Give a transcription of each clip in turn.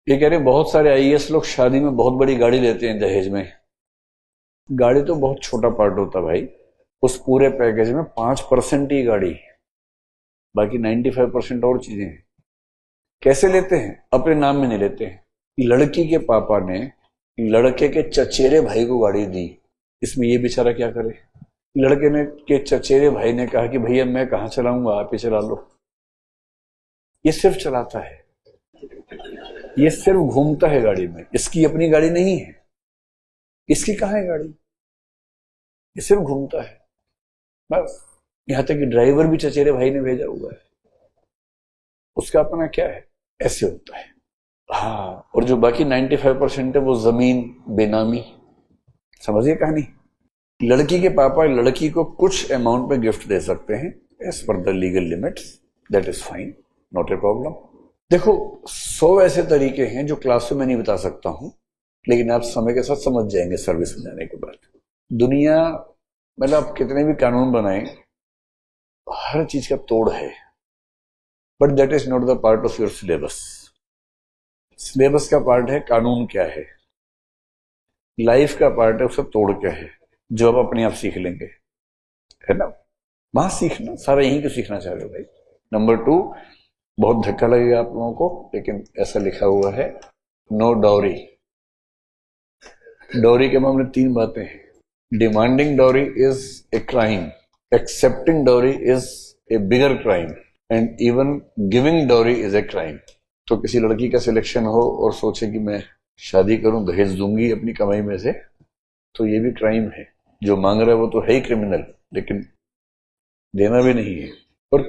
ये कह रहे हैं बहुत सारे आईएएस लोग शादी में बहुत बड़ी गाड़ी लेते हैं दहेज में। गाड़ी तो बहुत छोटा पार्ट होता है भाई, उस पूरे पैकेज में 5% ही गाड़ी, बाकी 95% और चीजें हैं। कैसे लेते हैं? अपने नाम में नहीं लेते हैं। लड़की के पापा ने लड़के के चचेरे भाई को गाड़ी दी, इसमें ये बेचारा क्या करे? लड़के ने के चचेरे भाई ने कहा कि भैया मैं कहां चलाऊंगा, आप ही चला लो। ये सिर्फ चलाता है, ये सिर्फ घूमता है गाड़ी में, इसकी अपनी गाड़ी नहीं है। इसकी कहां है गाड़ी? ये सिर्फ घूमता है बस। यहां तक कि ड्राइवर भी चचेरे भाई ने भेजा हुआ है, उसका अपना क्या है? ऐसे होता है। हाँ, और जो बाकी 95% है वो जमीन बेनामी। समझिए कहानी। लड़की के पापा लड़की को कुछ अमाउंट में गिफ्ट दे सकते हैं as per the legal limits, that is fine, not a problem. देखो 100 ऐसे तरीके हैं जो क्लास में नहीं बता सकता हूं, लेकिन आप समय के साथ समझ जाएंगे सर्विस में जाने के बाद। दुनिया मतलब आप कितने भी कानून बनाएं, हर चीज का तोड़ है, but that is not the part of your syllabus. Syllabus का पार्ट है कानून क्या है, लाइफ का पार्ट है उसका तोड़ क्या है, जो आप अपने आप सीख लेंगे, है ना। वहां सीखना सारा यहीं को सीखना चाह रहे हो भाई। नंबर 2, बहुत धक्का लगेगा आप लोगों को, लेकिन ऐसा लिखा हुआ है, नो डॉरी। डॉरी के मामले 3 बातें हैं। Demanding dowry is a crime, accepting dowry is a bigger crime, and even giving dowry is a crime. तो किसी लड़की का सिलेक्शन हो और सोचे कि मैं शादी करूं, दहेज दूंगी अपनी कमाई में से, तो ये भी क्राइम है। जो मांग रहा है वो तो है ही क्रिमिनल, लेकिन देना भी नहीं है। और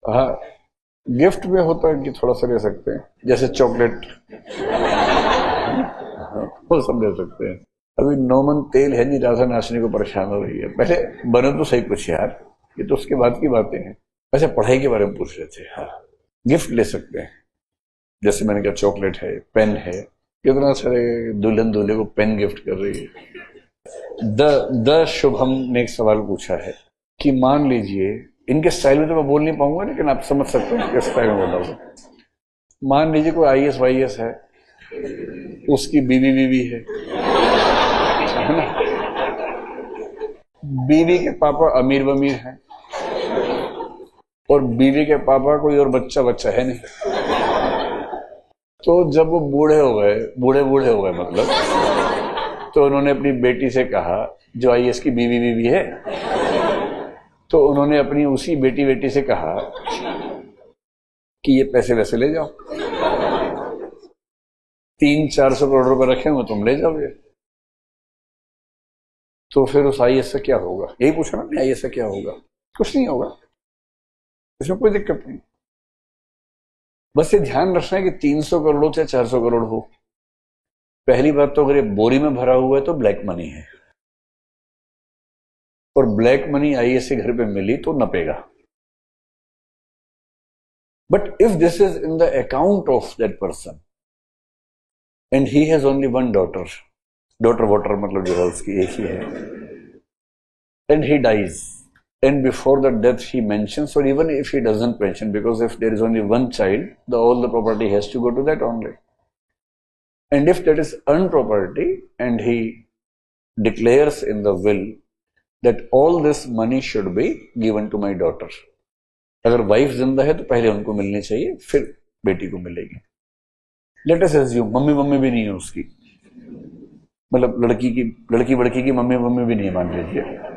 हाँ, गिफ्ट में होता है कि थोड़ा सा ले सकते हैं, जैसे चॉकलेट, वो सब ले सकते हैं। अभी नौमन तेल है नहीं, राधा नाचने को परेशान हो रही है। पहले बनो तो सही कुछ यार, ये तो उसके बाद की बातें हैं। अच्छा, पढ़ाई के बारे में पूछ रहे थे। हाँ, गिफ्ट ले सकते हैं, जैसे मैंने कहा चॉकलेट है, पेन है। कितना सारे दुल्हन दूल्हे को पेन गिफ्ट कर रही है। द शुभम ने एक सवाल पूछा है कि मान लीजिए, इनके स्टाइल में तो मैं बोल नहीं पाऊंगा, लेकिन आप समझ सकते हैं किस स्टाइल में बोला हूं। मान लीजिए कोई आईएएस वाईएएस है, उसकी बीवी है ना। बीवी के पापा अमीर वमीर हैं, और बीवी के पापा कोई और बच्चा है नहीं। तो जब वो बूढ़े हो गए मतलब, तो उन्होंने अपनी बेटी से कहा, जो आईएएस की बीवी है, तो उन्होंने अपनी उसी बेटी से कहा कि ये पैसे वैसे ले जाओ, 300-400 करोड़ रुपए रखे हुए, तुम ले जाओगे। तो फिर उस आईएएस से क्या होगा? यही पूछा ना, आईएएस से क्या होगा? कुछ नहीं होगा, इसमें कोई दिक्कत नहीं। बस ये ध्यान रखना है कि 300 करोड़ हो चाहे 400 करोड़ हो, पहली बात तो अगर ये बोरी में भरा हुआ है तो ब्लैक मनी है, और ब्लैक मनी आईएएस के घर पे मिली तो नपेगा। But if this is in the account of that person and he has only one daughter water मतलब जो है उसकी एक ही है, and he dies, and before the death he mentions, or even if he doesn't mention, because if there is only one child, all the property has to go to that only. And if that is earned property and he declares in the will that all this money should be given to my daughter, अगर wife जिंदा है तो पहले उनको मिलनी चाहिए, फिर बेटी को मिलेगी। लेट अस अज्यूम मम्मी भी नहीं है उसकी, मतलब लड़की की मम्मी भी नहीं है, मान लीजिए।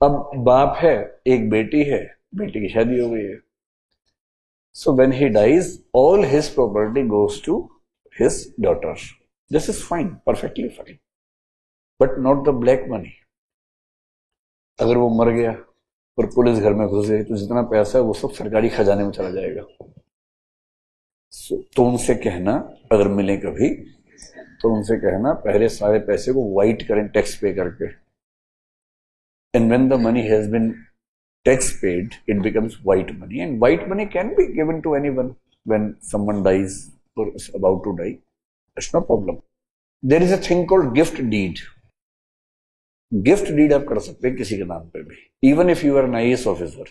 अब बाप है, एक बेटी है, बेटी की शादी हो गई है। So when he dies, all his property goes to his daughter. This is fine, perfectly fine, but not the black money. अगर वो मर गया और पुलिस घर में घुस गई तो जितना पैसा है वो सब सरकारी खजाने में चला जाएगा। तो उनसे कहना, अगर मिले कभी तो उनसे कहना पहले सारे पैसे को वाइट करें टैक्स पे करके, and when the money has been tax paid, it becomes white money, and white money can be given to anyone when someone dies or is about to die. That's no problem. There is a thing called gift deed. Gift deed आप कर सकते हैं किसी के नाम पे भी, even if you are an IAS officer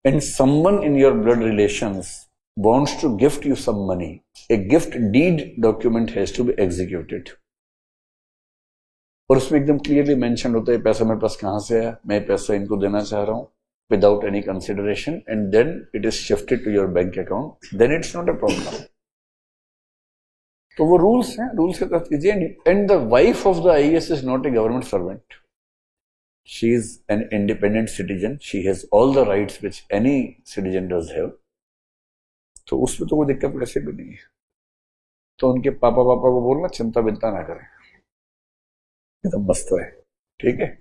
and someone in your blood relations wants to gift you some money, a gift deed document has to be executed. और उसमें एकदम क्लियरली मेंशन होता है पैसा मेरे पास कहां से आया, मैं पैसा इनको देना चाह रहा हूं without any consideration, and then it is shifted to your bank account, then it's not a problem. तो वो रूल्स हैं, रूल्स के तहत कीजिए. And the wife of the IAS is not a government servant. She is an independent citizen. She has all the rights which any citizen does have. तो उसमें तो कोई दिक्कत वैसे भी नहीं है. तो उनके पापा को बोलना चिंता विंता ना करें, एकदम मस्त है. ठीक है.